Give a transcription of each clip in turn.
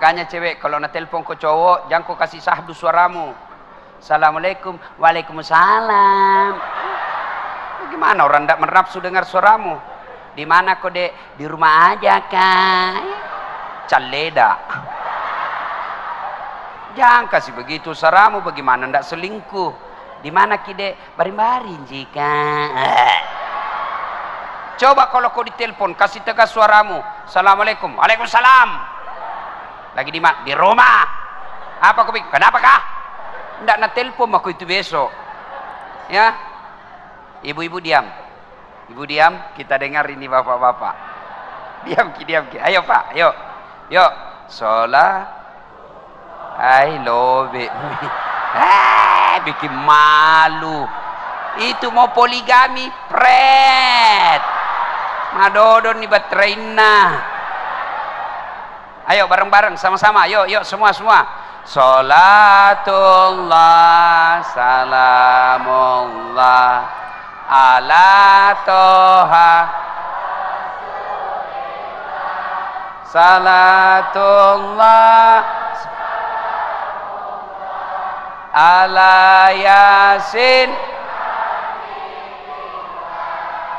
Makanya cewek kalau nak telepon ke cowok, jangan kau kasih sahdu suaramu. Assalamualaikum, waalaikumsalam. Bagaimana orang tidak menafsu dengar suaramu? Di mana kau dek? Di rumah aja kak. Caleda. Jangan kasih begitu suaramu. Bagaimana tidak selingkuh? Di mana kide? Baring-baring jika. Coba kalau kau ditelepon, kasih tegas suaramu. Assalamualaikum, waalaikumsalam. Lagi di mana? Di rumah. Apa kau pikir? Kenapa kah? Tidak nak telepon aku itu besok. Ya, ibu-ibu diam. Ibu diam. Kita dengar ini bapak-bapak. Diam, diam. Ayo pak, yuk, yuk. Sholat. I love it. Bikin malu. Itu mau poligami, pret. Madodon nih baterainya. Ayo bareng-bareng sama-sama. Yuk, yuk semua. Salatullah, salamullah ala toha. Salatullah ala yasin.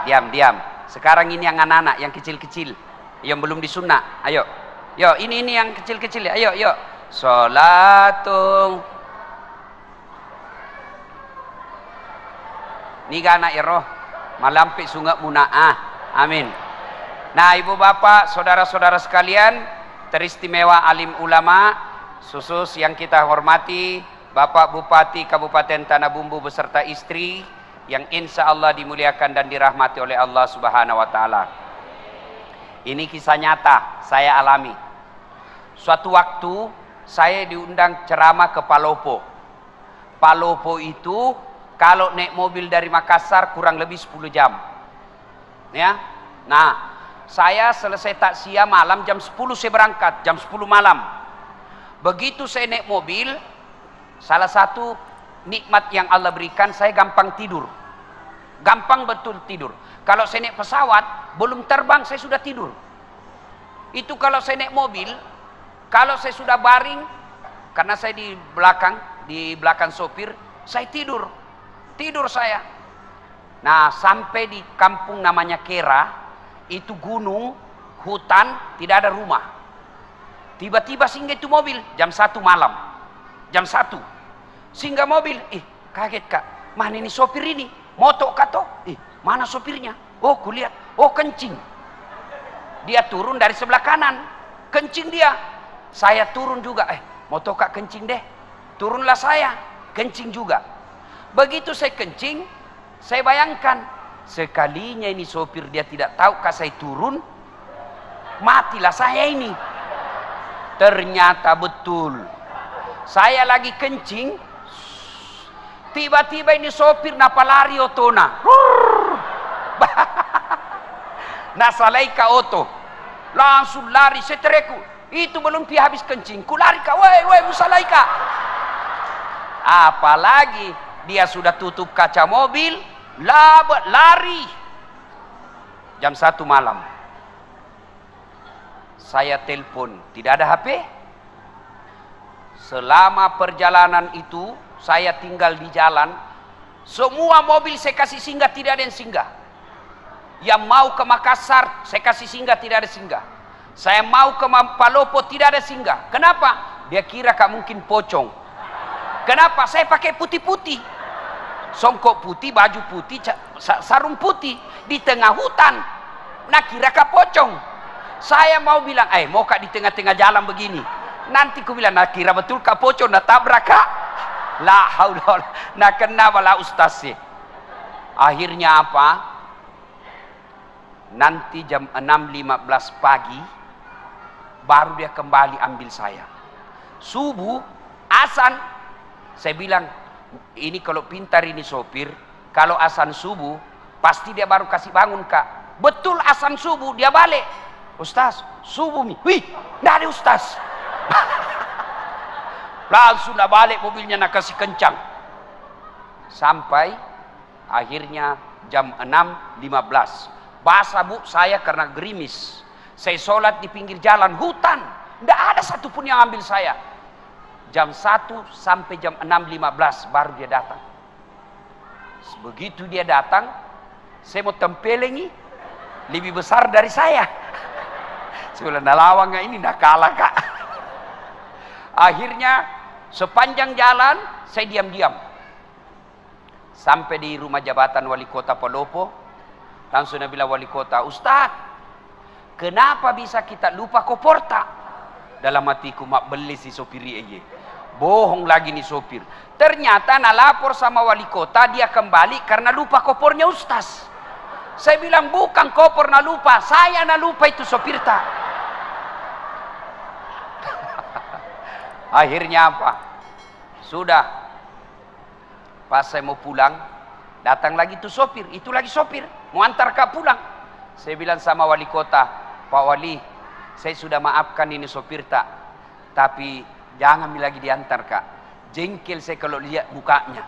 Diam. Sekarang ini yang anak-anak, yang kecil-kecil, yang belum disunat. Ayo. Yo, ini yang kecil-kecil ya. Ayo, yuk. Sholatung. Ni anak ya roh. Malampi sungai muna'ah. Amin. Nah, ibu bapak, saudara-saudara sekalian, teristimewa alim ulama, khusus yang kita hormati, Bapak Bupati Kabupaten Tanah Bumbu beserta istri, yang insya Allah dimuliakan dan dirahmati oleh Allah Subhanahu wa Ta'ala. Ini kisah nyata saya alami. Suatu waktu saya diundang ceramah ke Palopo. Palopo itu kalau naik mobil dari Makassar kurang lebih 10 jam. Ya. Nah, saya selesai takziah malam jam 10 saya berangkat, jam 10 malam. Begitu saya naik mobil, salah satu nikmat yang Allah berikan, saya gampang tidur. Gampang betul tidur. Kalau saya naik pesawat, belum terbang saya sudah tidur. Itu kalau saya naik mobil. Kalau saya sudah baring, karena saya di belakang sopir, saya tidur saya. Nah, sampai di kampung namanya Kera, itu gunung, hutan, tidak ada rumah. Tiba-tiba singgah itu mobil, jam 1 malam. Jam 1. Singgah mobil, kaget kak, mana ini sopir ini? Moto kato, mana sopirnya? Oh, kulihat, oh kencing. Dia turun dari sebelah kanan, kencing dia. Saya turun juga, moto kak kencing deh. Turunlah saya, kencing juga. Begitu saya kencing, saya bayangkan, sekalinya ini sopir dia tidak tahu kak saya turun, matilah saya ini. Ternyata betul. Saya lagi kencing, tiba-tiba ini sopir napa lari otona. Nasalai ka oto. Langsung lari setereku. Itu belum dia habis kencing, ku lari kak, woi musalaika. Apalagi dia sudah tutup kaca mobil, lari. Jam 1 malam. Saya telepon, tidak ada HP. Selama perjalanan itu, saya tinggal di jalan. Semua mobil saya kasih singgah, tidak ada yang singgah. Yang mau ke Makassar, saya kasih singgah, tidak ada singgah. Saya mau ke Palopo, tidak ada singgah. Kenapa? Dia kira kak mungkin pocong. Kenapa? Saya pakai putih-putih. Songkok putih, baju putih, sarung putih. Di tengah hutan. Nah kira kak pocong. Saya mau bilang, mau kak di tengah-tengah jalan begini. Nanti ku bilang, nah kira betul kak pocong, nah tabrak kak. La haula, nah kenapa lah ustaz sih. Akhirnya apa? Nanti jam 6.15 pagi, baru dia kembali ambil saya. Subuh, azan. Saya bilang, ini kalau pintar ini sopir, kalau azan subuh, pasti dia baru kasih bangun kak. Betul azan subuh, dia balik. Ustaz, subuh nih. Wih, nggak ada ustaz. Langsung dah balik mobilnya nak kasih kencang. Sampai akhirnya jam 6.15. Basah bu saya karena gerimis. Saya sholat di pinggir jalan hutan. Tidak ada satupun yang ambil saya. Jam 1 sampai jam 6.15 baru dia datang. Begitu dia datang, saya mau tempelengi, lebih besar dari saya. Saya bilang, nalawang ini ndak kalah kak. Akhirnya sepanjang jalan saya diam-diam. Sampai di rumah jabatan wali kota Palopo, langsung dia bilang wali kota, Ustaz, kenapa bisa kita lupa koporta? Dalam hatiku, mak beli si sopir aja. Bohong lagi nih sopir. Ternyata lapor sama wali kota, dia kembali karena lupa kopornya Ustaz. Saya bilang, bukan kopor na lupa, saya na lupa itu sopir tak. Akhirnya apa? Sudah. Pas saya mau pulang, datang lagi tuh sopir, itu lagi sopir, mau antar kak pulang. Saya bilang sama wali kota, Pak Wali, saya sudah maafkan ini sopir tak, tapi jangan lagi diantar kak. Jengkel saya kalau lihat mukanya.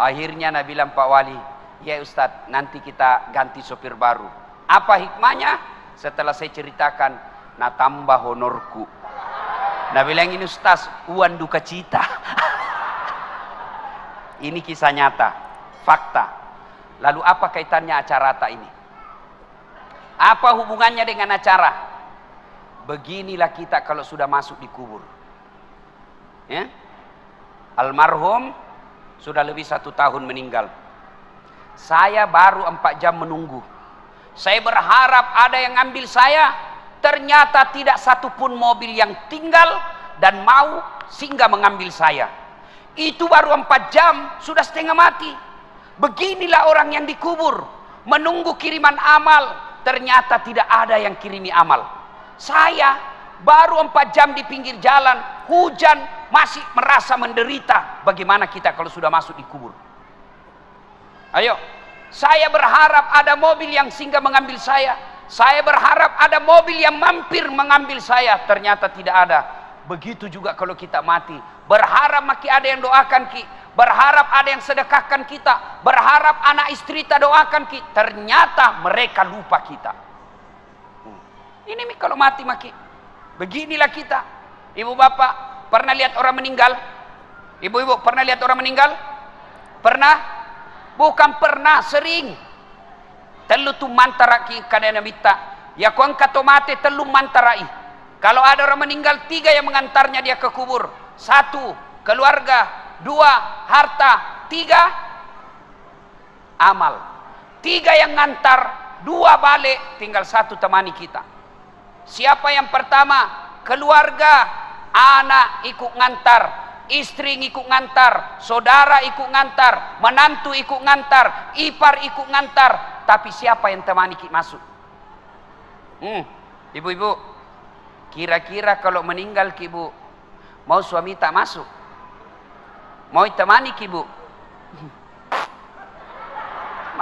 Akhirnya Nabi bilang, Pak Wali, ya Ustadz, nanti kita ganti sopir baru. Apa hikmahnya? Setelah saya ceritakan, nah tambah honorku. Nabi bilang, ini Ustaz, uang duka cita. Ini kisah nyata, fakta. Lalu apa kaitannya acara ini? Apa hubungannya dengan acara? Beginilah kita kalau sudah masuk di kubur. Ya? Almarhum sudah lebih 1 tahun meninggal. Saya baru 4 jam menunggu. Saya berharap ada yang ambil saya. Ternyata tidak satupun mobil yang tinggal dan mau singgah mengambil saya. Itu baru 4 jam sudah setengah mati. Beginilah orang yang dikubur, menunggu kiriman amal. Ternyata tidak ada yang kirimi amal. Saya baru 4 jam di pinggir jalan, hujan, masih merasa menderita. Bagaimana kita kalau sudah masuk di kubur? Ayo, saya berharap ada mobil yang singgah mengambil saya. Saya berharap ada mobil yang mampir mengambil saya. Ternyata tidak ada. Begitu juga kalau kita mati. Berharap maki ada yang doakan ki. Berharap ada yang sedekahkan kita. Berharap anak istri kita doakan ki. Ternyata mereka lupa kita. Ini kalau mati maki. Beginilah kita. Ibu bapak pernah lihat orang meninggal? Ibu-ibu pernah lihat orang meninggal? Pernah? Bukan pernah, sering. Telu tu mantaraki kadena mita. Ya kuang katomate telu mantarai. Kalau ada orang meninggal, 3 yang mengantarnya dia ke kubur. 1, keluarga. 2, harta. 3, amal. 3 yang ngantar, 2 balik, tinggal 1 temani kita. Siapa yang pertama? Keluarga, anak ikut ngantar, istri ikut ngantar, saudara ikut ngantar, menantu ikut ngantar, ipar ikut ngantar. Tapi siapa yang temani kita masuk? Ibu-ibu, kira-kira kalau meninggal ibu, mau suami tak masuk? Mau temani ibu?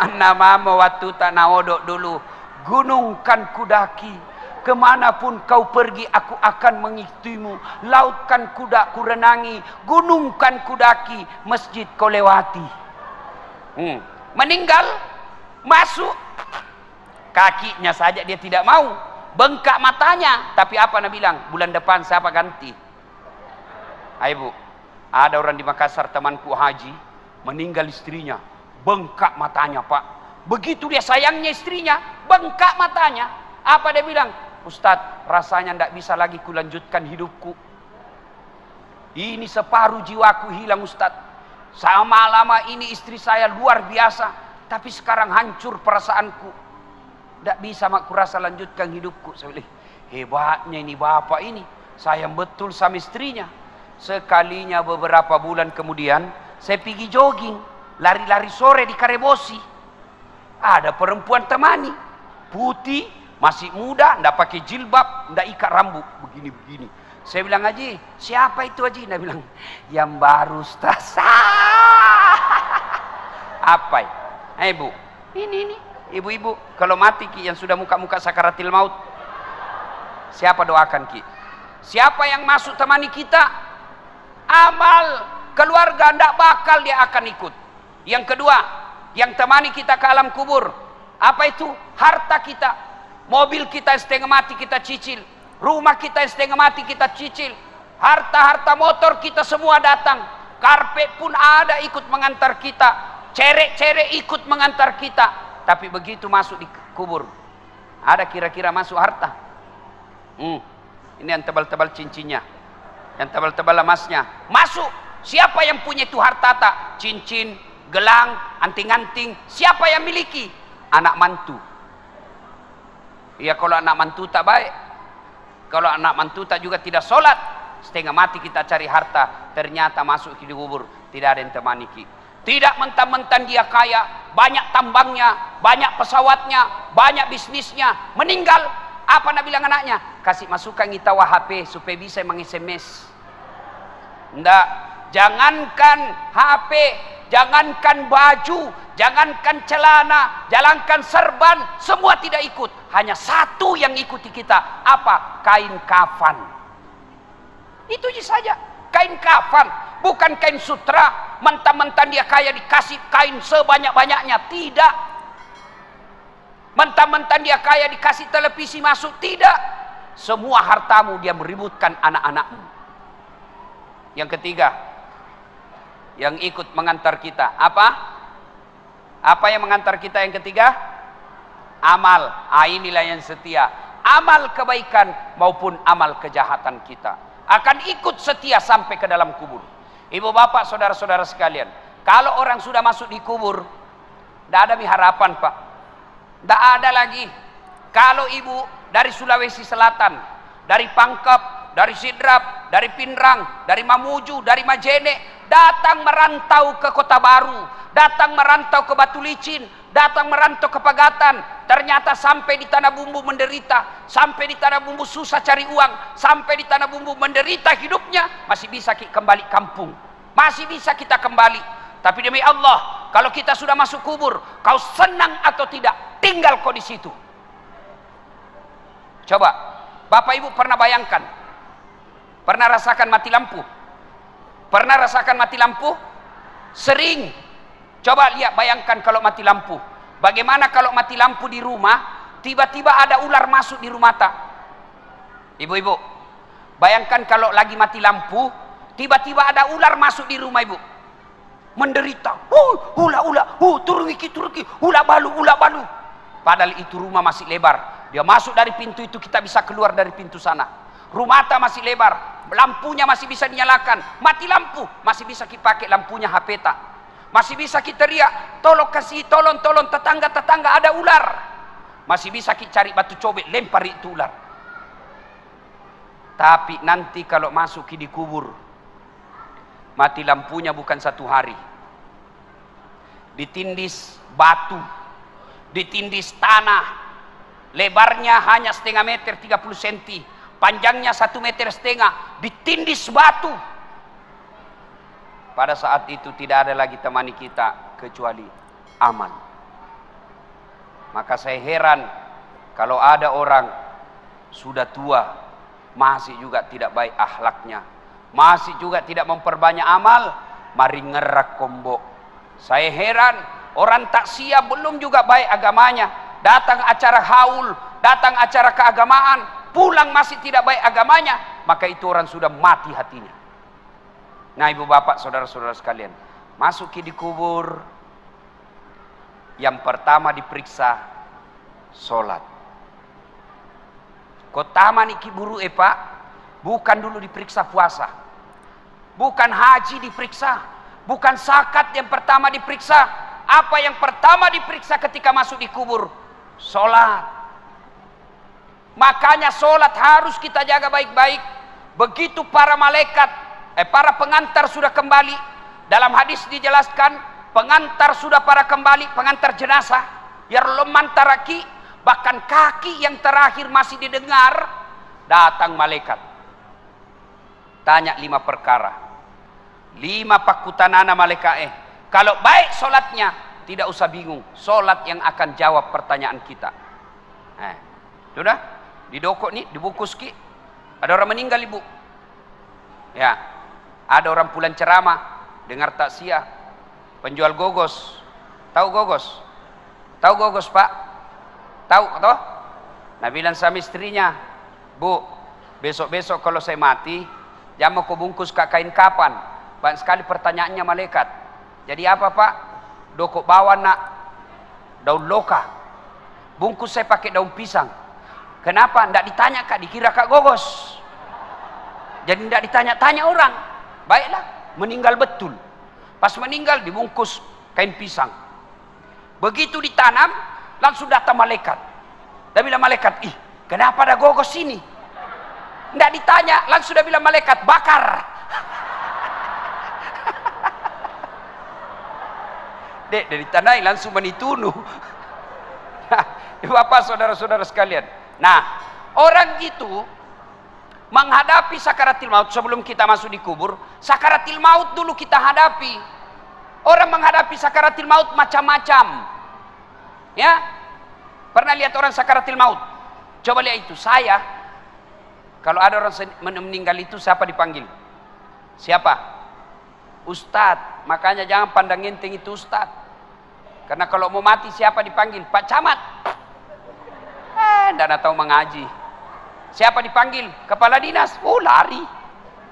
Mana mama waktu tak naodok dulu, gunung kan kudaki, kemanapun kau pergi aku akan mengikutimu, laut kan kuda ku renangi, gunung kan kudaki, masjid kau lewati. Meninggal, masuk, kakinya saja dia tidak mau, bengkak matanya. Tapi apa Nabi bilang? Bulan depan siapa ganti? Ayo bu, ada orang di Makassar temanku haji, meninggal istrinya, bengkak matanya pak. Begitu dia sayangnya istrinya, bengkak matanya. Apa dia bilang? Ustadz, rasanya tidak bisa lagi kulanjutkan hidupku. Ini separuh jiwaku hilang Ustadz. Sama lama ini istri saya luar biasa, tapi sekarang hancur perasaanku. Tidak bisa mak kurasa lanjutkan hidupku. Saya bilang, hebatnya ini bapak ini, sayang betul sama istrinya. Sekalinya beberapa bulan kemudian, saya pergi jogging, lari-lari sore di Karebosi. Ada perempuan temani, putih, masih muda, tidak pakai jilbab, tidak ikat rambut, begini-begini. Saya bilang, Haji, siapa itu Haji? Dia bilang, yang baru Ustaz. Apa ya? Ibu, ini ibu-ibu kalau mati ki yang sudah muka-muka sakaratil maut, siapa doakan ki? Siapa yang masuk temani kita? Amal keluarga ndak bakal dia akan ikut. Yang kedua, yang temani kita ke alam kubur, apa itu? Harta kita, mobil kita setengah mati kita cicil, Rumah kita yang setengah mati kita cicil. Harta-harta motor kita semua datang. Karpet pun ada ikut mengantar kita. Cerek-cerek ikut mengantar kita. Tapi begitu masuk di kubur, ada kira-kira masuk harta? Ini yang tebal-tebal cincinnya, yang tebal-tebal emasnya. Masuk. Siapa yang punya itu harta tak? Cincin, gelang, anting-anting. Siapa yang miliki? Anak mantu. Ya kalau anak mantu tak baik. Kalau anak mantu tak juga tidak sholat. Setengah mati kita cari harta. Ternyata masuk di kubur. Tidak ada yang temani kita. Tidak mentang-mentang dia kaya. Banyak tambangnya. Banyak pesawatnya. Banyak bisnisnya. Meninggal. Apa nak bilang anaknya? Kasih masukkan kita HP supaya bisa meng-SMS. Enggak. Jangankan HP, jangankan baju, jangankan celana, jangankan serban, semua tidak ikut. Hanya satu yang ikuti kita. Apa? Kain kafan. Itu saja. Kain kafan. Bukan kain sutra. Mentang-mentang dia kaya dikasih kain sebanyak-banyaknya. Tidak. Mentang-mentang dia kaya dikasih televisi masuk. Tidak. Semua hartamu dia meributkan anak-anakmu. Yang ketiga, yang ikut mengantar kita. Apa? Apa yang mengantar kita yang ketiga? Amal. Inilah yang setia. Amal kebaikan maupun amal kejahatan kita akan ikut setia sampai ke dalam kubur. Ibu bapak saudara-saudara sekalian, kalau orang sudah masuk di kubur, tidak ada harapan pak. Tidak ada lagi. Kalau ibu dari Sulawesi Selatan, dari Pangkep, dari Sidrap, dari Pinrang, dari Mamuju, dari Majene, datang merantau ke Kota Baru, datang merantau ke Batu Licin, datang merantau ke Pagatan. Ternyata sampai di Tanah Bumbu menderita, sampai di Tanah Bumbu susah cari uang, sampai di Tanah Bumbu menderita hidupnya, masih bisa kembali kampung, masih bisa kita kembali. Tapi demi Allah, kalau kita sudah masuk kubur, kau senang atau tidak, tinggal kau di situ. Coba, Bapak Ibu pernah bayangkan, pernah rasakan mati lampu? Pernah rasakan mati lampu? Sering. Coba lihat, bayangkan kalau mati lampu. Bagaimana kalau mati lampu di rumah, tiba-tiba ada ular masuk di rumah tak? Ibu-ibu, bayangkan kalau lagi mati lampu, tiba-tiba ada ular masuk di rumah ibu. Menderita. Ula, turun iki, ula balu. Padahal itu rumah masih lebar. Dia masuk dari pintu itu, kita bisa keluar dari pintu sana. Rumah tak masih lebar, lampunya masih bisa dinyalakan. Mati lampu, masih bisa dipakai lampunya HP tak. Masih bisa kita teriak, tolong kasih, tolong tetangga ada ular. Masih bisa kita cari batu cobek, lempar itu ular. Tapi nanti kalau masuk di kubur, mati lampunya bukan 1 hari. Ditindis batu, ditindis tanah, lebarnya hanya setengah meter 30 cm, panjangnya 1,5 meter, ditindis batu. Pada saat itu tidak ada lagi temani kita kecuali amal. Maka saya heran kalau ada orang sudah tua masih juga tidak baik akhlaknya, masih juga tidak memperbanyak amal, mari ngerak kombok. Saya heran orang taksia belum juga baik agamanya, datang acara haul, datang acara keagamaan, pulang masih tidak baik agamanya, maka itu orang sudah mati hatinya. Nah ibu bapak saudara-saudara sekalian, masuk di kubur, yang pertama diperiksa sholat. Kotama niki buru pak, bukan dulu diperiksa puasa, bukan haji diperiksa, bukan zakat yang pertama diperiksa. Apa yang pertama diperiksa ketika masuk di kubur? Sholat. Makanya sholat harus kita jaga baik-baik. Begitu para malaikat, para pengantar sudah kembali, dalam hadis dijelaskan, pengantar sudah para kembali, pengantar jenazah, yarloman taraki, bahkan kaki yang terakhir masih didengar, datang malaikat. Tanya 5 perkara. 5 pakutanana malaikat. Kalau baik sholatnya, tidak usah bingung, sholat yang akan jawab pertanyaan kita. Sudah? Di doko nih, dibungkus ki. Ada orang meninggal ibu. Ya, ada orang pulang ceramah, dengar takziah, penjual gogos. Tahu gogos? Tahu gogos pak? Tahu toh? Nah bilang sama istrinya, bu, Besok-besok kalau saya mati, jangan mau kubungkus ke kain kapan. Banyak sekali pertanyaannya malaikat. Jadi apa Pak? Doko bawa nak daun loka. Bungkus saya pakai daun pisang. Kenapa? Tidak ditanya Kak, dikira Kak gogos. Jadi tidak ditanya-tanya orang. Baiklah, meninggal betul. Pas meninggal dibungkus kain pisang. Begitu ditanam, langsung datang malaikat. Dan bilang malaikat, ih kenapa ada gogos sini? Tidak ditanya, langsung dia bilang malaikat, bakar. Dek, dari tanah langsung menitunuh. Bapak, saudara-saudara sekalian. Nah, orang itu menghadapi sakaratil maut sebelum kita masuk di kubur. Sakaratil maut dulu kita hadapi. Orang menghadapi sakaratil maut macam-macam. Ya, pernah lihat orang sakaratil maut? Coba lihat itu. Saya, kalau ada orang meninggal itu siapa dipanggil? Siapa? Ustadz. Makanya jangan pandang enteng itu Ustadz. Karena kalau mau mati siapa dipanggil? Pak Camat. Tidak tahu mengaji. Siapa dipanggil? Kepala dinas. Oh lari.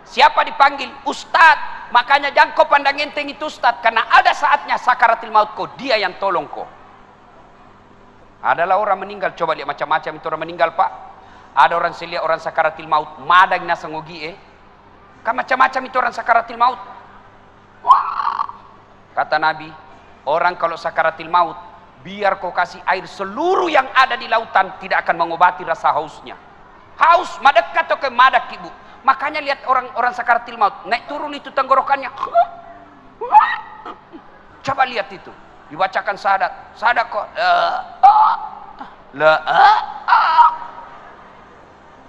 Siapa dipanggil? Ustadz. Makanya jangan kau pandang enteng itu Ustadz. Karena ada saatnya sakaratil maut kau. Dia yang tolong kau. Adalah orang meninggal. Coba lihat macam-macam itu orang meninggal Pak. Ada orang saya lihat orang sakaratil maut. Madang nasa ngogi Kan macam-macam itu orang sakaratil maut. Wah. Kata Nabi, orang kalau sakaratil maut, biar kau kasih air seluruh yang ada di lautan, tidak akan mengobati rasa hausnya. Haus, madekat atau ke madak ibu. Makanya lihat orang sakaratil maut, naik turun itu tenggorokannya. Coba lihat itu, dibacakan syahadat. Syahadat kok.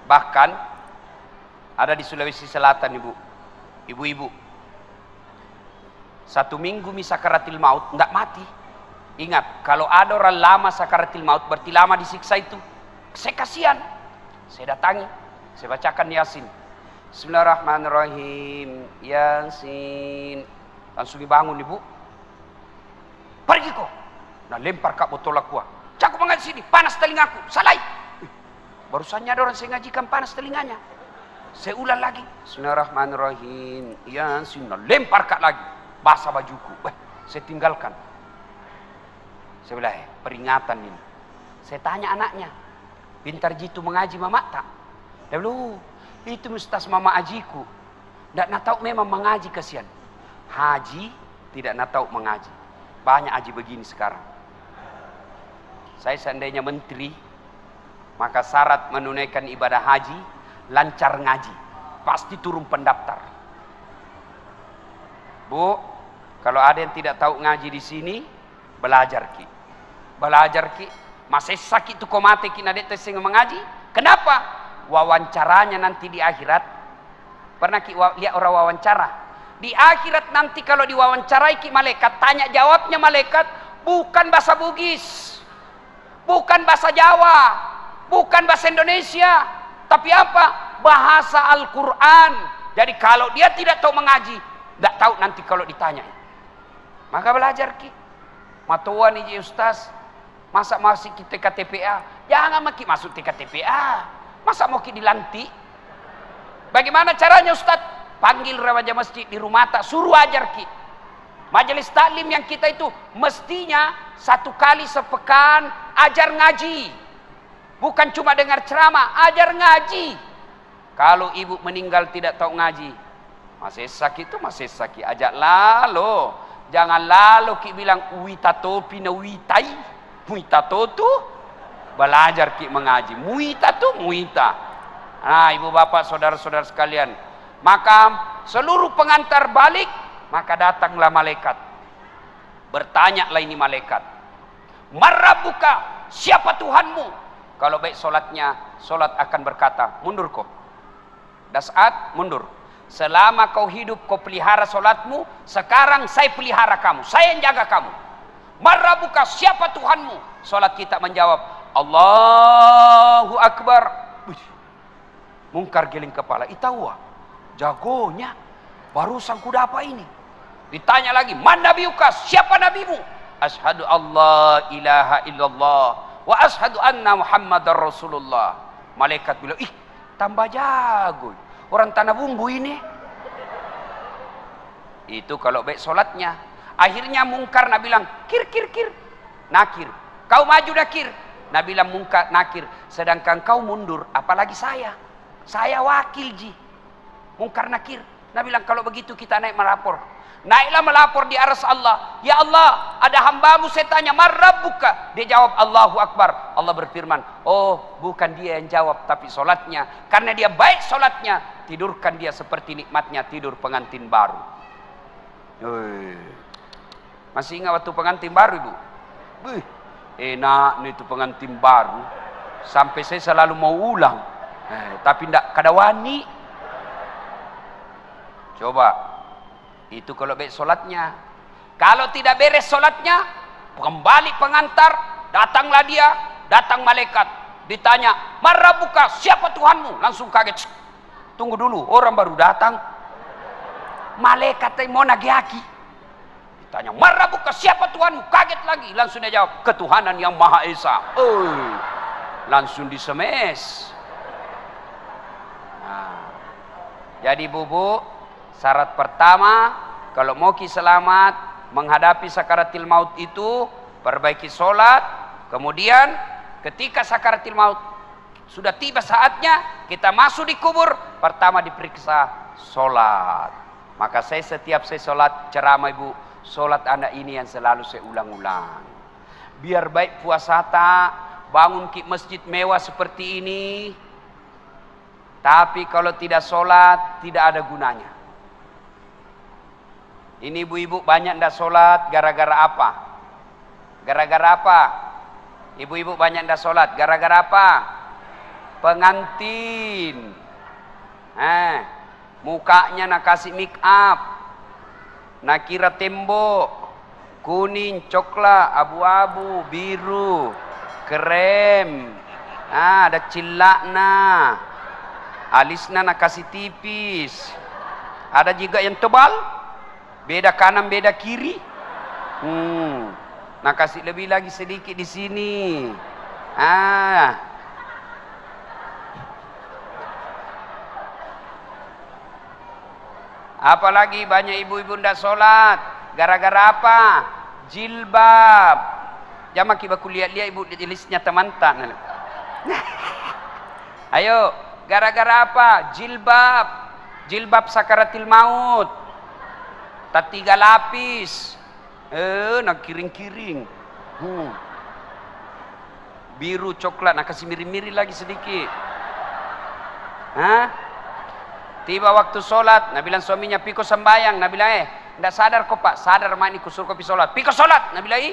Bahkan ada di Sulawesi Selatan ibu-ibu. 1 minggu sakaratil maut, tidak mati. Ingat, kalau ada orang lama sakaratil maut, berarti lama disiksa itu. Saya kasihan. Saya datangi, saya bacakan Yasin. Bismillahirrahmanirrahim. Yasin. Langsung dibangun ibu. Pergi kok. Nah lempar kak botol aku. Cakap mengaji sini, panas telingaku. Salai. Barusannya ada orang saya ngajikan panas telinganya. Saya ulang lagi. Bismillahirrahmanirrahim. Yasin. Nah, lempar kak lagi. Basah bajuku. Saya tinggalkan. Saya bilang, peringatan ini. Saya tanya anaknya, pintar jitu mengaji mama tak? Dia bilang, itu mustas mama ajiku. Tidak nak tahu memang mengaji kasihan. Haji tidak nak tahu mengaji. Banyak haji begini sekarang. Saya seandainya menteri, maka syarat menunaikan ibadah haji, lancar ngaji. Pasti turun pendaftar. Bu, kalau ada yang tidak tahu ngaji di sini, belajar ki. Belajar ki. Masih sakit tu kau mati ki nadik tesing mengaji. Kenapa? Wawancaranya nanti di akhirat. Pernah ki lihat orang wawancara? Di akhirat nanti kalau diwawancarai ki malaikat, tanya jawabnya malaikat bukan bahasa Bugis, bukan bahasa Jawa, bukan bahasa Indonesia, tapi apa? Bahasa Al-Quran. Jadi kalau dia tidak tahu mengaji, tidak tahu nanti kalau ditanya. Maka belajar ki. Matuan ini Ustaz, masa masih kita TKTPA? Jangan maki masuk TKTPA. Masa mau ki dilantik? Bagaimana caranya Ustaz? Panggil remaja masjid di rumah tak, suruh ajar ki. Majelis taklim yang kita itu mestinya 1 kali sepekan ajar ngaji. Bukan cuma dengar ceramah, ajar ngaji. Kalau ibu meninggal tidak tahu ngaji, masih sakit itu masih sakit. Ajak lalu. Jangan lalu ki bilang uita topi na uitai. Muita tu belajar ki mengaji. Muita tu muita. Nah, ibu bapak, saudara-saudara sekalian, maka seluruh pengantar balik, maka datanglah malaikat. Bertanyalah ini malaikat. Marrabuka, siapa Tuhanmu? Kalau baik solatnya, solat akan berkata, mundur kau. Dasat, mundur. Selama kau hidup, kau pelihara solatmu. Sekarang saya pelihara kamu, saya yang jaga kamu. Marrabuka, siapa Tuhanmu? Solat kita menjawab, Allahu Akbar. Mungkar geling kepala. Itawa, jagonya. Barusan kuda apa ini? Ditanya lagi, man nabiuka, siapa nabimu? Ashhadu Allah ilaha illallah wa ashhadu anna Muhammadar Rasulullah. Malaikat bilang, ih Tambah jago. Orang tanah bumbu ini. Itu kalau baik sholatnya. Akhirnya mungkar, Nabi bilang, kir. Nakir. Kau maju nakir. Nabi bilang mungkar, nakir. Sedangkan kau mundur, apalagi saya. Saya wakil ji. Mungkar nakir. Nabi bilang, kalau begitu kita naik melapor. Naiklah melapor di aras Allah. Ya Allah, ada hambamu, saya tanya, marrabbuka? Dia jawab, Allahu Akbar. Allah berfirman, oh bukan dia yang jawab, tapi solatnya. Karena dia baik solatnya, tidurkan dia seperti nikmatnya tidur pengantin baru. Masih ingat waktu pengantin baru, Ibu? Enak nih itu pengantin baru. Sampai saya selalu mau ulang. Tapi tidak kada wani. Coba. Itu kalau baik solatnya. Kalau tidak beres solatnya, kembali pengantar, datanglah dia, datang malaikat, ditanya, marrabbuka, siapa Tuhanmu? Langsung kaget. Tunggu dulu, orang baru datang. Malaikat mau nagiaki. Ditanya, marrabbuka, siapa Tuhanmu? Kaget lagi. Langsung dia jawab, ketuhanan yang Maha Esa. Langsung disemes. Nah, jadi bubu, syarat pertama, kalau mau selamat menghadapi sakaratil maut itu, perbaiki sholat. Kemudian ketika sakaratil maut sudah tiba saatnya, kita masuk di kubur, pertama diperiksa sholat. Maka setiap saya sholat ceramah, Ibu, sholat anak ini yang selalu saya ulang-ulang. Biar baik puasa bangun ke masjid mewah seperti ini, tapi kalau tidak sholat tidak ada gunanya. Ini ibu-ibu banyak tidak sholat gara-gara apa? Gara-gara apa? Ibu-ibu banyak tidak sholat gara-gara apa? Pengantin. Mukanya nak kasih make up, nak kira tembok kuning, coklat, abu-abu, biru, krem. Ada cilakna, alisna nak kasih tipis. Ada juga yang tebal, beda kanan beda kiri. Nah kasih lebih lagi sedikit di sini. Apalagi banyak ibu-ibu ndak sholat gara-gara apa? Jilbab. Jangan kita lihat-lihat ibu di listnya teman-teman. Ayo, gara-gara apa? Jilbab. Jilbab sakaratil maut. Tak 3 lapis. Nak kiring-kiring. Biru, coklat, nak kasih miri-miri lagi sedikit. Tiba waktu sholat, Nabi bilang suaminya, piko sembayang. Nabi bilang, tidak sadar kok pak? Sadar mak ini kusuruh kopi sholat. Piko sholat. Nabi bilang,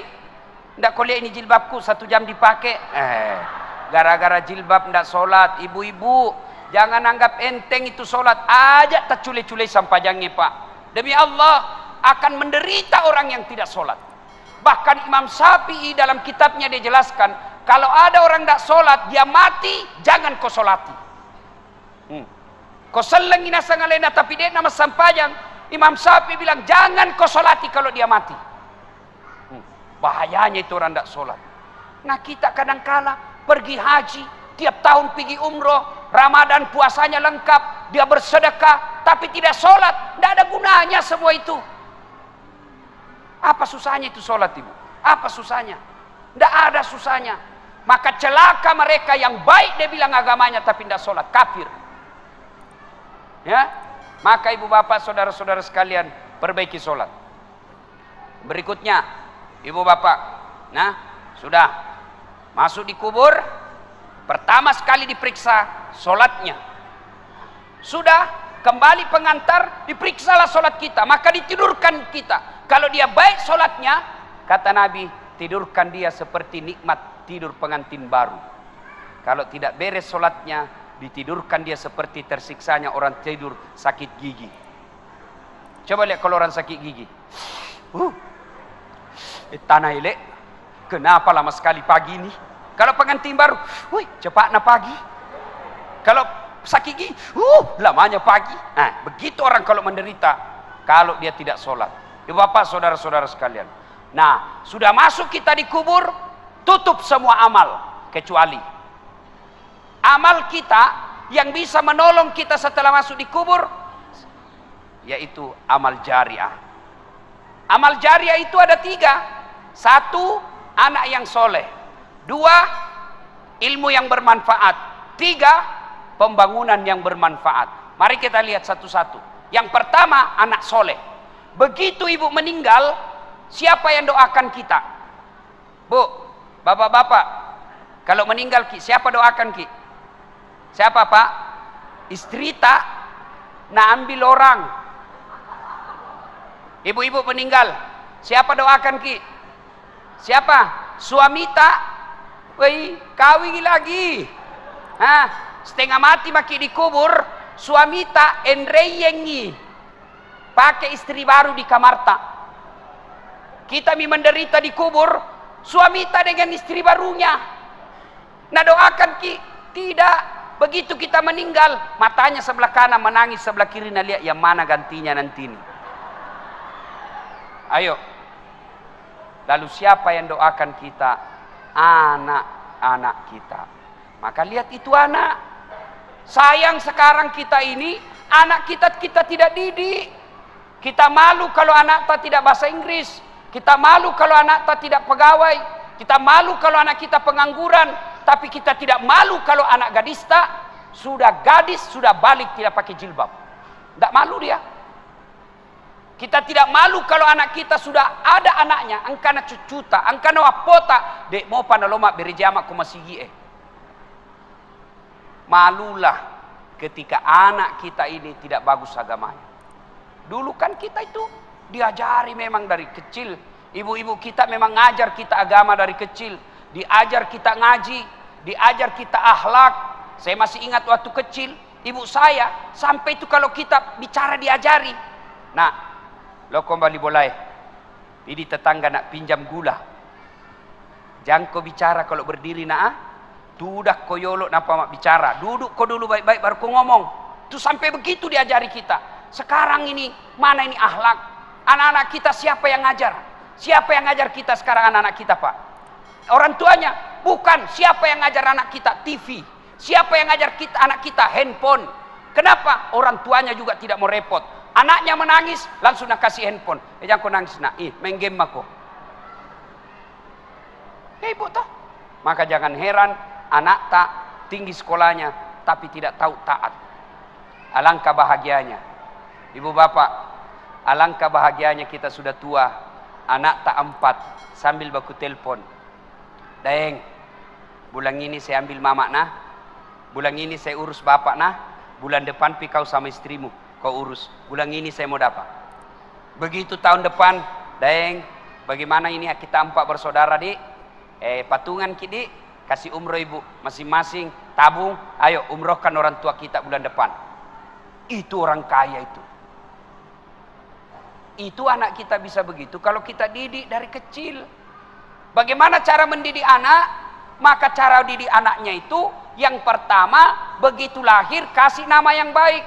tidak kau lihat ini jilbabku 1 jam dipakai. Gara-gara jilbab tidak sholat. Ibu-ibu, jangan anggap enteng itu sholat. Ajak tak cule-cule sampajangnya pak. Demi Allah, akan menderita orang yang tidak sholat. Bahkan Imam Syafi'i dalam kitabnya dia jelaskan, kalau ada orang tidak sholat, dia mati, jangan kau sholati. Kau seleng ina sangalena tapi dia nama sampajang. Imam Syafi'i bilang jangan kau sholati kalau dia mati. Bahayanya itu orang tidak sholat. Nah kita kadang-kala pergi haji, tiap tahun pergi umroh, Ramadan puasanya lengkap, dia bersedekah tapi tidak sholat. Tidak ada gunanya semua itu. Apa susahnya itu sholat, ibu? Apa susahnya? Tidak ada susahnya. Maka celaka mereka yang baik dia bilang agamanya tapi tidak sholat, kafir. Ya, maka ibu bapak saudara-saudara sekalian perbaiki sholat. Berikutnya ibu bapak, nah sudah masuk di kubur, pertama sekali diperiksa sholatnya. Sudah kembali pengantar, diperiksalah sholat kita, maka ditidurkan kita. Kalau dia baik sholatnya, kata Nabi, tidurkan dia seperti nikmat tidur pengantin baru. Kalau tidak beres sholatnya, ditidurkan dia seperti tersiksanya orang tidur sakit gigi. Coba lihat kalau orang sakit gigi. Tanah elek, kenapa lama sekali pagi ini? Kalau pengantin baru, cepatnya pagi. Kalau sakit gigi, lamanya pagi. Nah, begitu orang kalau menderita, kalau dia tidak sholat. Ibu bapak, saudara-saudara sekalian. Nah, sudah masuk kita di kubur, tutup semua amal kecuali amal kita yang bisa menolong kita setelah masuk di kubur, yaitu amal jariah. Amal jariah itu ada 3. 1, anak yang soleh. 2, ilmu yang bermanfaat. 3, pembangunan yang bermanfaat. Mari kita lihat satu-satu. Yang pertama, anak soleh. Begitu ibu meninggal, siapa yang doakan kita? Bu, bapak-bapak, kalau meninggal Ki, siapa doakan Ki? Siapa Pak? Istri tak nak ambil orang. Ibu-ibu meninggal, siapa doakan Ki? Siapa? Suami tak? Woi, kawin lagi. Setengah mati maki dikubur, suami tak enreyengi. Pakai istri baru di kamar tak. Kita menderita di kubur, suami tak dengan istri barunya. Nah doakan Ki? Tidak. Begitu kita meninggal, matanya sebelah kanan menangis, sebelah kiri nah lihat yang mana gantinya nanti ini. Ayo. Lalu siapa yang doakan kita? Anak-anak kita. Maka lihat itu anak. Sayang sekarang kita ini, anak kita tidak didik. Kita malu kalau anak kita tidak bahasa Inggris. Kita malu kalau anak kita tidak pegawai. Kita malu kalau anak kita pengangguran. Tapi kita tidak malu kalau anak gadis tak sudah gadis, sudah balik tidak pakai jilbab. Tidak malu dia. Kita tidak malu kalau anak kita sudah ada anaknya, angkana cucuta, angkana wapota, dek mau panaloma berjama kumasigie. Malulah ketika anak kita ini tidak bagus agamanya. Dulu kan kita itu diajari memang dari kecil. Ibu-ibu kita memang ngajar kita agama dari kecil. Diajar kita ngaji, diajar kita akhlak. Saya masih ingat waktu kecil, ibu saya sampai itu kalau kita bicara diajari. Nah, lo kembali boleh. Jadi tetangga nak pinjam gula. Jangan kau bicara kalau berdiri nak. Tudak koyolo napa mak bicara. Duduk kau dulu baik-baik baru kau ngomong. Itu sampai begitu diajari kita. Sekarang ini mana ini akhlak? Anak-anak kita siapa yang ngajar? Siapa yang ngajar kita sekarang anak-anak kita Pak? Orang tuanya? Bukan. Siapa yang ngajar anak kita? TV. Siapa yang ngajar kita, anak kita? Handphone. Kenapa? Orang tuanya juga tidak mau repot. Anaknya menangis, langsung nak kasih handphone. Jangan kau nangis nak. Main game aku. Ibu toh. Maka jangan heran anak tak tinggi sekolahnya tapi tidak tahu taat. Alangkah bahagianya. Ibu bapak, alangkah bahagianya kita sudah tua. Anak tak 4 sambil baku telepon. Deng, bulan ini saya ambil mama nah. Bulan ini saya urus bapak nah. Bulan depan pi kau sama istrimu kau urus. Bulan ini saya mau dapat. Begitu tahun depan, deng, bagaimana ini kita 4 bersaudara di patungan kidi kasih umroh ibu masing-masing tabung. Ayo umrohkan orang tua kita bulan depan. Itu orang kaya itu. Itu anak kita bisa begitu kalau kita didik dari kecil. Bagaimana cara mendidik anak? Maka cara didik anaknya itu yang pertama begitu lahir kasih nama yang baik.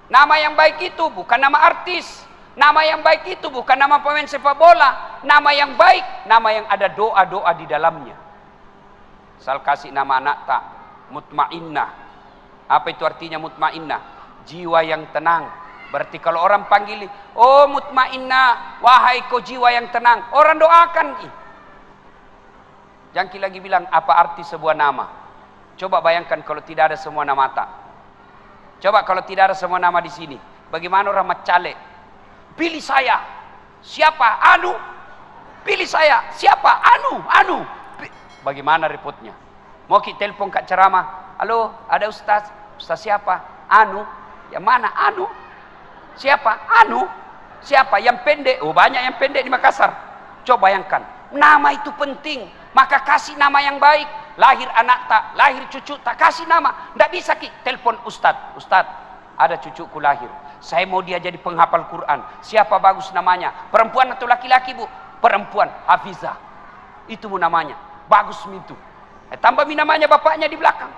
Nama yang baik itu bukan nama artis. Nama yang baik itu bukan nama pemain sepak bola. Nama yang baik, nama yang ada doa-doa di dalamnya. Asal kasih nama anak tak mutmainnah. Apa itu artinya mutmainnah? Jiwa yang tenang. Berarti kalau orang panggil, oh mutmainnah, wahai kau jiwa yang tenang, orang doakan. Jangan lagi bilang apa arti sebuah nama. Coba bayangkan kalau tidak ada semua nama tak. Coba kalau tidak ada semua nama di sini. Bagaimana orang macale? Pilih saya. Siapa? Anu. Pilih saya. Siapa? Anu. Bagaimana repotnya? Mau kita telepon kak ceramah. Halo, ada ustaz. Ustaz siapa? Anu. Yang mana? Anu. Siapa? Anu. Siapa? Yang pendek. Oh banyak yang pendek di Makassar. Coba bayangkan. Nama itu penting. Maka kasih nama yang baik. Lahir anak tak, lahir cucu tak, kasih nama. Tidak bisa telepon ustaz. Ustaz, ada cucuku lahir. Saya mau dia jadi penghafal Quran. Siapa bagus namanya? Perempuan atau laki-laki bu? Perempuan. Hafizah. Itu namanya. Bagus itu. Tambah namanya bapaknya di belakang.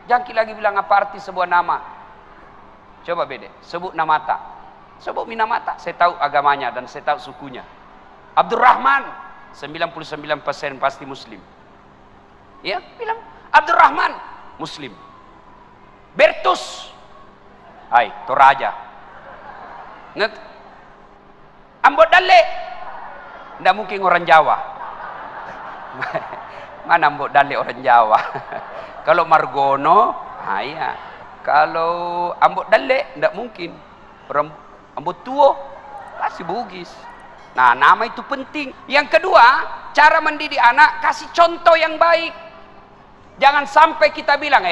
Jangan lagi bilang apa arti sebuah nama. Coba beda. Sebut nama tak. Sebut nama tak. Saya tahu agamanya dan saya tahu sukunya. Abdurrahman. 99% pasti muslim. Ya, bilang Abdurrahman, Muslim. Bertus, hai, Toraja. Nget? Ambot Dale, ndak mungkin orang Jawa. Mana Ambot Dale orang Jawa? Kalau Margono, iya. Kalau Ambot Dale, ndak mungkin. Orang Ambot Tuo, pasti Bugis. Nah, nama itu penting. Yang kedua, cara mendidik anak, kasih contoh yang baik. Jangan sampai kita bilang,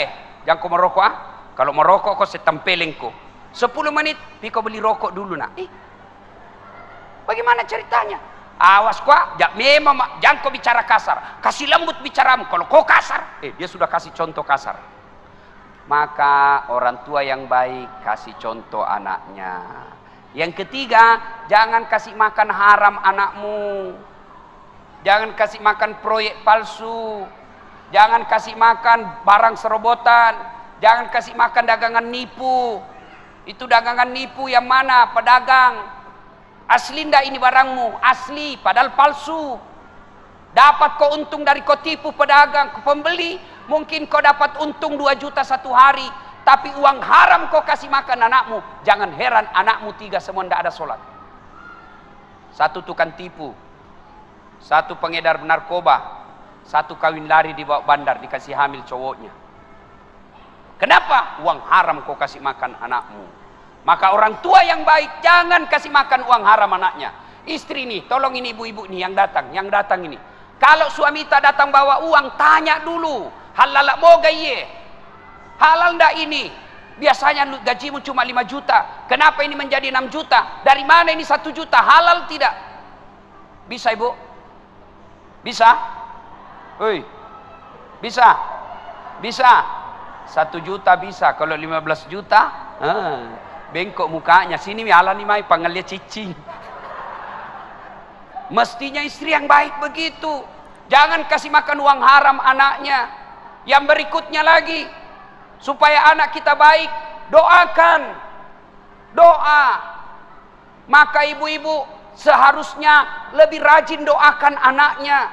jangan kau merokok ah. Kalau merokok kau setempelin kau. 10 menit, kau beli rokok dulu nak. Bagaimana ceritanya? Awas kau, memang jangan kau bicara kasar. Kasih lembut bicaramu. Kalau kau kasar, dia sudah kasih contoh kasar. Maka orang tua yang baik kasih contoh anaknya. Yang ketiga, jangan kasih makan haram anakmu. Jangan kasih makan proyek palsu. Jangan kasih makan barang serobotan. Jangan kasih makan dagangan nipu. Itu dagangan nipu yang mana? Pedagang. Asli ndak ini barangmu? Asli, padahal palsu. Dapat kau untung dari kau tipu pedagang, pembeli. Mungkin kau dapat untung 2 juta satu hari. Tapi uang haram kau kasih makan anakmu. Jangan heran anakmu 3 semua ndak ada sholat. 1 tukang tipu. 1 pengedar narkoba. 1 kawin lari di bawah bandar dikasih hamil cowoknya. Kenapa? Uang haram kau kasih makan anakmu. Maka orang tua yang baik jangan kasih makan uang haram anaknya. Istri nih, tolong ini ibu-ibu nih yang datang ini. Kalau suami tak datang bawa uang, tanya dulu. Halal mau gaye? Halal ndak ini? Biasanya gajimu cuma 5 juta. Kenapa ini menjadi 6 juta? Dari mana ini 1 juta? Halal tidak? Bisa ibu? Bisa? Hoi. Bisa? Bisa? 1 juta bisa. Kalau 15 juta, bengkok mukanya. Sini halal nih mai panggil dia cicing. Mestinya istri yang baik begitu. Jangan kasih makan uang haram anaknya. Yang berikutnya lagi, supaya anak kita baik, doakan. Doa. Maka ibu-ibu seharusnya lebih rajin doakan anaknya.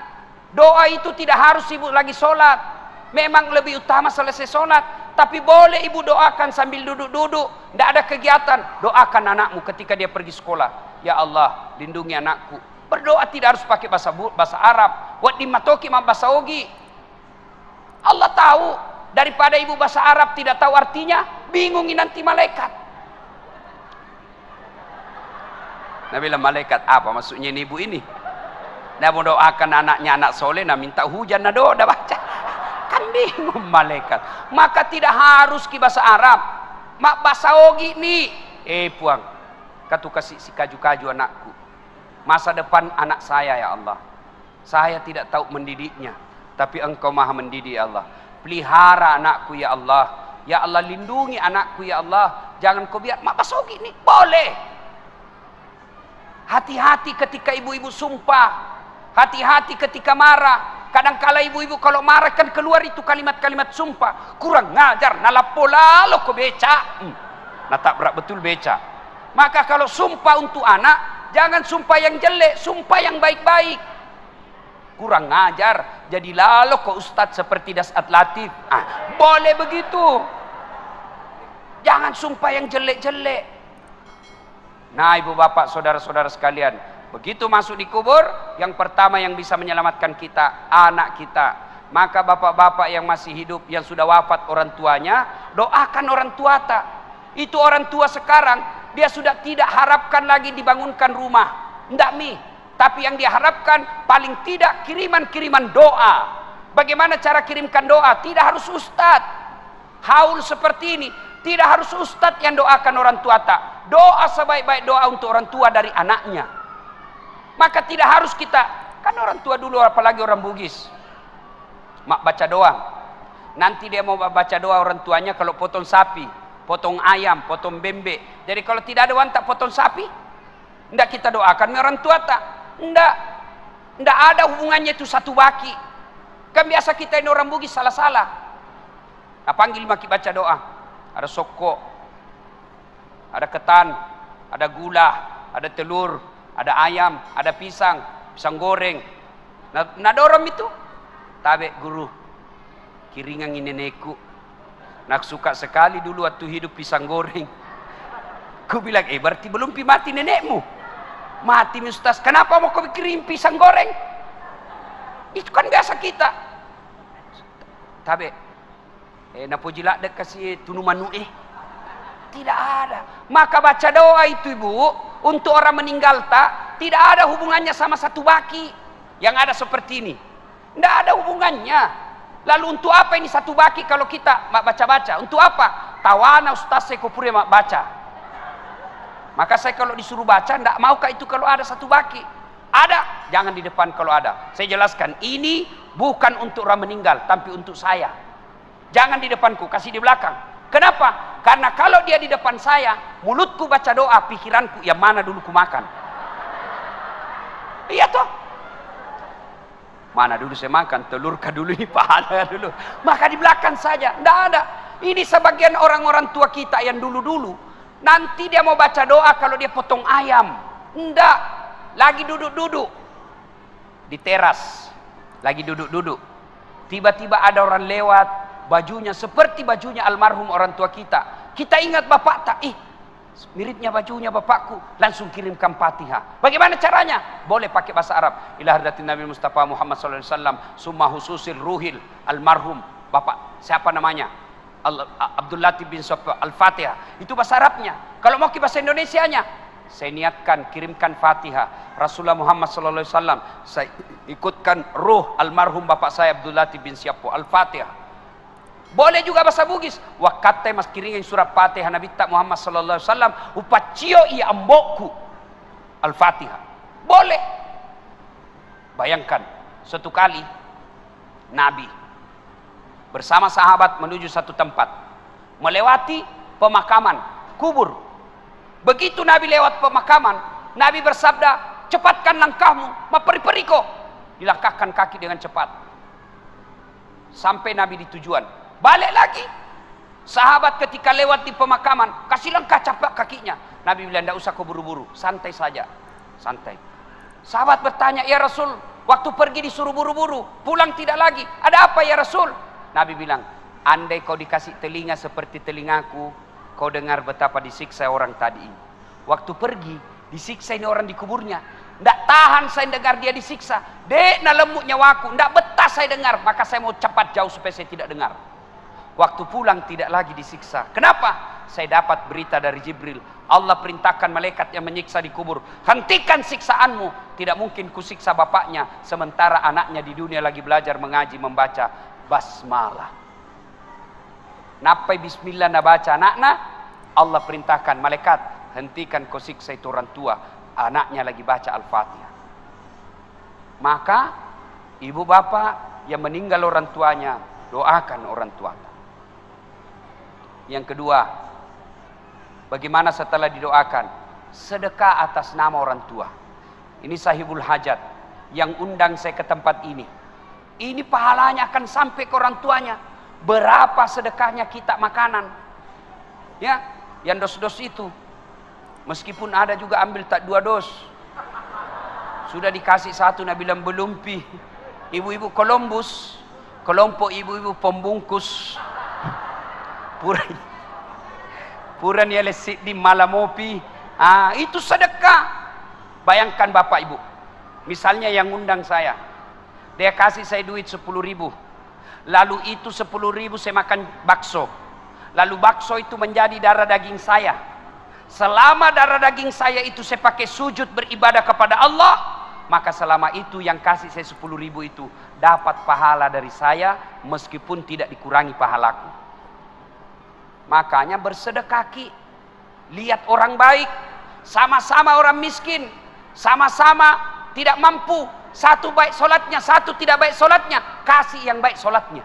Doa itu tidak harus ibu lagi sholat. Memang lebih utama selesai sholat. Tapi boleh ibu doakan sambil duduk-duduk. Tidak ada kegiatan. Doakan anakmu ketika dia pergi sekolah. Ya Allah, lindungi anakku. Berdoa tidak harus pakai bahasa Arab. Buat dimatoki mah bahasa Ogi. Allah tahu. Daripada ibu bahasa Arab tidak tahu artinya, bingungin nanti malaikat. Nah bilang malaikat apa maksudnya ini ibu ini? Nah mau doakan anaknya anak soleh, nah minta hujan, nah doa dah baca. Kan bingung malaikat. Maka tidak harus ke bahasa Arab. Mak bahasa Ogi nih. Puang, katu kasih si kaju-kaju anakku. Masa depan anak saya ya Allah. Saya tidak tahu mendidiknya, tapi Engkau maha mendidik ya Allah. Pelihara anakku ya Allah. Ya Allah lindungi anakku ya Allah. Jangan kau biar mak bahasa Ogi nih. Boleh. Hati-hati ketika ibu-ibu sumpah. Hati-hati ketika marah. Kadang-kala ibu-ibu kalau marah kan keluar itu kalimat-kalimat sumpah. Kurang ngajar, nalapola lo ko beca. Nah berat betul beca. Maka kalau sumpah untuk anak, jangan sumpah yang jelek, sumpah yang baik-baik. Kurang ngajar, jadi lalu kok ustadz seperti Dasat Latif. Boleh begitu. Jangan sumpah yang jelek-jelek. Nah ibu bapak saudara-saudara sekalian, begitu masuk di kubur, yang pertama yang bisa menyelamatkan kita, anak kita. Maka bapak-bapak yang masih hidup, yang sudah wafat orang tuanya, doakan orang tua tak. Itu orang tua sekarang, dia sudah tidak harapkan lagi dibangunkan rumah. Ndak mi. Tapi yang diharapkan paling tidak kiriman-kiriman doa. Bagaimana cara kirimkan doa? Tidak harus ustadz. Haul seperti ini. Tidak harus ustadz yang doakan orang tua tak. Doa sebaik-baik doa untuk orang tua dari anaknya. Maka tidak harus kita. Kan orang tua dulu apalagi orang Bugis. Mak baca doa. Nanti dia mau baca doa orang tuanya kalau potong sapi. Potong ayam, potong bebek. Jadi kalau tidak ada wantak potong sapi. Tidak kita doakan orang tua tak. Tidak ada hubungannya itu satu baki. Kan biasa kita ini orang Bugis salah-salah. Nah, panggil maki baca doa. Ada soko, ada ketan, ada gula, ada telur, ada ayam, ada pisang goreng. Nah dorong itu, tabe guru. Kiringan ini nenekku. Nak suka sekali dulu waktu hidup pisang goreng. Ku bilang, berarti belum mati nenekmu. Mati mi Ustaz. Kenapa mau kau kirim pisang goreng? Itu kan biasa kita. Tabe. Napojilak dek kasih tunu manu Tidak ada. Maka baca doa itu ibu, untuk orang meninggal tidak ada hubungannya sama satu baki. Yang ada seperti ini. Tidak ada hubungannya. Lalu untuk apa ini satu baki kalau kita baca-baca? Untuk apa? Tawana Ustaz saya kupuri baca. Maka saya kalau disuruh baca, tidak maukah itu kalau ada satu baki? Ada, jangan di depan kalau ada. Saya jelaskan, ini bukan untuk orang meninggal, tapi untuk saya. Jangan di depanku, kasih di belakang. Kenapa? Karena kalau dia di depan saya, mulutku baca doa, pikiranku yang mana dulu ku makan. Iya toh? Mana dulu saya makan, telurkah dulu ini, pahala dulu. Maka di belakang saja, tidak ada. Ini sebagian orang-orang tua kita yang dulu-dulu. Nanti dia mau baca doa kalau dia potong ayam. Tidak. Lagi duduk-duduk. Di teras. Lagi duduk-duduk. Tiba-tiba ada orang lewat. Bajunya seperti bajunya almarhum orang tua kita. Kita ingat bapak tak? Miripnya bajunya bapakku. Langsung kirimkan Fatihah. Bagaimana caranya? Boleh pakai bahasa Arab. Ila hadratin Nabi Mustafa Muhammad SAW. Summa hususil ruhil almarhum. Bapak siapa namanya? Abdul Latif bin Sofa Al-Fatihah. Itu bahasa Arabnya. Kalau mau ke bahasa Indonesianya, saya niatkan kirimkan Fatihah. Rasulullah Muhammad SAW. Saya ikutkan ruh almarhum bapak saya Abdul Latif bin Sofa Al-Fatihah. Boleh juga bahasa Bugis. Wakate mas kiringin surat Fatihah Nabi tak Muhammad sallallahu alaihi wasallam upacio ia ambokku Al-Fatihah. Boleh. Bayangkan, suatu kali Nabi bersama sahabat menuju satu tempat, melewati pemakaman kubur. Begitu Nabi lewat pemakaman, Nabi bersabda, "Cepatkan langkahmu, maperi-periko." Dilangkahkan kaki dengan cepat. Sampai Nabi di tujuan. Balik lagi. Sahabat ketika lewat di pemakaman, kasih langkah capak kakinya. Nabi bilang, tidak usah kau buru-buru, santai saja. Santai. Sahabat bertanya, ya Rasul, waktu pergi disuruh buru-buru, pulang tidak lagi. Ada apa ya Rasul? Nabi bilang, andai kau dikasih telinga seperti telingaku, kau dengar betapa disiksa orang tadi. Waktu pergi, disiksa ini orang di kuburnya. Tidak tahan saya dengar dia disiksa. Dek, na lemuk nyawaku. Tidak betah saya dengar. Maka saya mau cepat jauh supaya saya tidak dengar. Waktu pulang tidak lagi disiksa. Kenapa? Saya dapat berita dari Jibril. Allah perintahkan malaikat yang menyiksa di kubur. Hentikan siksaanmu. Tidak mungkin kusiksa bapaknya. Sementara anaknya di dunia lagi belajar mengaji, membaca basmalah. Napai bismillah na baca anaknya. Allah perintahkan malaikat. Hentikan kau siksa itu orang tua. Anaknya lagi baca Al-Fatihah. Maka ibu bapak yang meninggal orang tuanya, doakan orang tua. Yang kedua, bagaimana setelah didoakan? Sedekah atas nama orang tua. Ini sahibul hajat yang undang saya ke tempat ini. Ini pahalanya akan sampai ke orang tuanya. Berapa sedekahnya kita makanan? Ya, yang dos-dos itu. Meskipun ada juga ambil tak 2 dos. Sudah dikasih 1, Nabi bilang belum pi. Ibu-ibu Columbus, kelompok ibu-ibu pembungkus. Puran ya lesit di malamopi. Itu sedekah. Bayangkan bapak ibu. Misalnya yang undang saya. Dia kasih saya duit 10.000. Lalu itu 10.000 saya makan bakso. Lalu bakso itu menjadi darah daging saya. Selama darah daging saya itu saya pakai sujud beribadah kepada Allah, maka selama itu yang kasih saya 10.000 itu dapat pahala dari saya meskipun tidak dikurangi pahalaku. Makanya bersedekah. Lihat orang baik, sama-sama orang miskin, sama-sama tidak mampu, satu baik solatnya, satu tidak baik solatnya, kasih yang baik solatnya.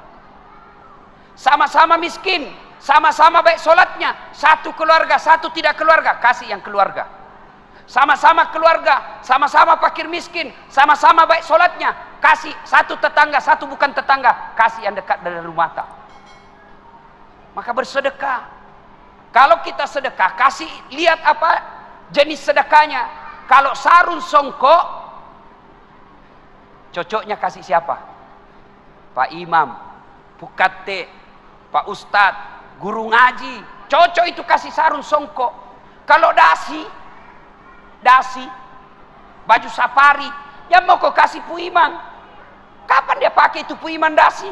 Sama-sama miskin, sama-sama baik solatnya, satu keluarga, satu tidak keluarga, kasih yang keluarga. Sama-sama keluarga, sama-sama fakir miskin, sama-sama baik solatnya, kasih satu tetangga, satu bukan tetangga, kasih yang dekat dari rumah tak. Maka bersedekah. Kalau kita sedekah, kasih lihat apa jenis sedekahnya. Kalau sarung songkok, cocoknya kasih siapa? Pak Imam. Pukate, Pak Ustadz, guru ngaji, cocok itu kasih sarung songkok. Kalau dasi, baju safari, yang mau kau kasih puimang. Kapan dia pakai itu puimang dasi?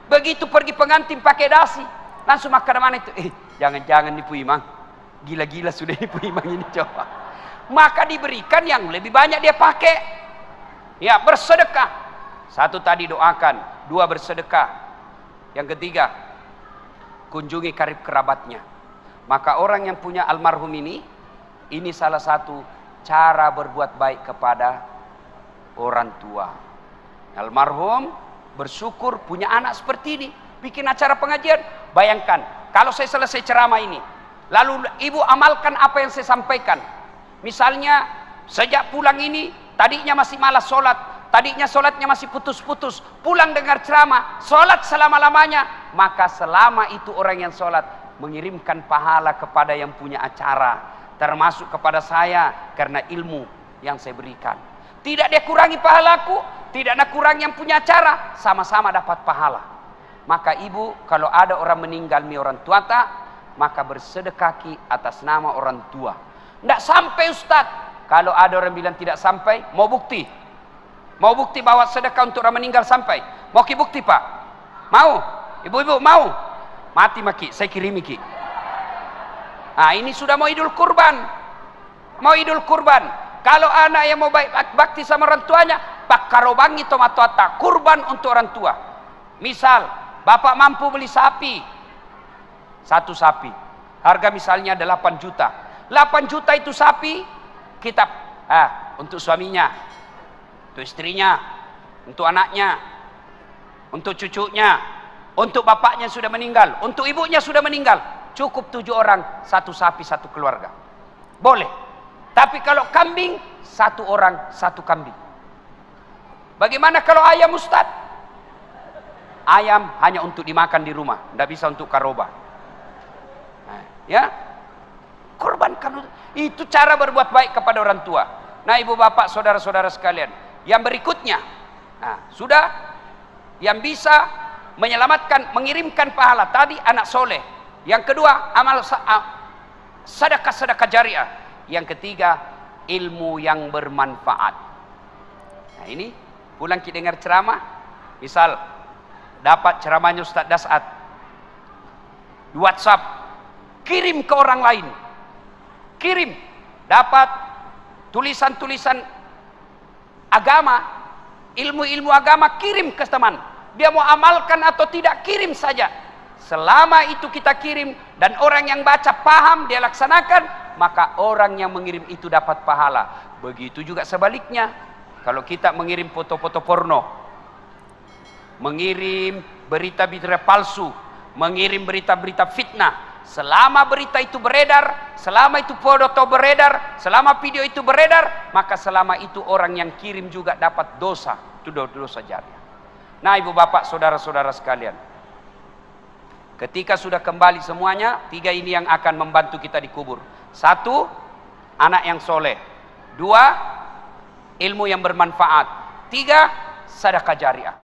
Begitu pergi pengantin pakai dasi, langsung makan mana itu? Jangan-jangan nih puimang, gila-gila sudah nih puimang ini coba. Maka diberikan yang lebih banyak dia pakai. Ya, bersedekah. Satu tadi doakan, dua bersedekah. Yang ketiga, kunjungi karib kerabatnya. Maka orang yang punya almarhum ini salah satu cara berbuat baik kepada orang tua. Almarhum bersyukur punya anak seperti ini, bikin acara pengajian. Bayangkan, kalau saya selesai ceramah ini, lalu ibu amalkan apa yang saya sampaikan. Misalnya, sejak pulang ini, tadinya masih malas sholat, tadinya sholatnya masih putus-putus, pulang dengar ceramah, sholat selama-lamanya, maka selama itu orang yang sholat mengirimkan pahala kepada yang punya acara, termasuk kepada saya karena ilmu yang saya berikan. Tidak dia kurangi pahalaku, tidak ada kurang yang punya acara, sama-sama dapat pahala. Maka ibu, kalau ada orang meninggal mi orang tua tak, maka bersedekah atas nama orang tua. Tidak sampai Ustadz. Kalau ada orang bilang tidak sampai, mau bukti? Mau bukti bahwa sedekah untuk orang meninggal sampai? Mau ki bukti Pak? Mau? Ibu-ibu mau? Mati maki, saya kirimi ki. Nah, ini sudah mau idul kurban. Mau idul kurban. Kalau anak yang mau baik bakti sama orang tuanya, pak karobangi tomatota, kurban untuk orang tua. Misal, bapak mampu beli sapi. Satu sapi. Harga misalnya 8 juta. 8 juta itu sapi, kita untuk suaminya, untuk istrinya, untuk anaknya, untuk cucunya, untuk bapaknya sudah meninggal, untuk ibunya sudah meninggal. Cukup 7 orang, satu sapi, satu keluarga. Boleh. Tapi kalau kambing, 1 orang, 1 kambing. Bagaimana kalau ayam Ustaz? Ayam hanya untuk dimakan di rumah, tidak bisa untuk karoba. Nah, ya, korbankan. Itu cara berbuat baik kepada orang tua. Nah, ibu bapak, saudara-saudara sekalian, yang berikutnya, sudah yang bisa menyelamatkan, mengirimkan pahala tadi anak soleh. Yang kedua, amal sedekah jariah. Yang ketiga, ilmu yang bermanfaat. Nah, ini pulang kita dengar ceramah, misal dapat ceramahnya Ustaz Dasat di WhatsApp, kirim ke orang lain. Kirim, dapat tulisan-tulisan agama, ilmu-ilmu agama, kirim ke teman. Dia mau amalkan atau tidak, kirim saja. Selama itu kita kirim dan orang yang baca paham, dia laksanakan, maka orang yang mengirim itu dapat pahala. Begitu juga sebaliknya. Kalau kita mengirim foto-foto porno, mengirim berita-berita palsu, mengirim berita-berita fitnah, selama berita itu beredar, selama itu foto beredar, selama video itu beredar, maka selama itu orang yang kirim juga dapat dosa. Itu dosa jariah. Nah, ibu bapak, saudara-saudara sekalian, ketika sudah kembali semuanya, 3 ini yang akan membantu kita dikubur. 1, anak yang soleh. 2, ilmu yang bermanfaat. 3, sedekah jariah.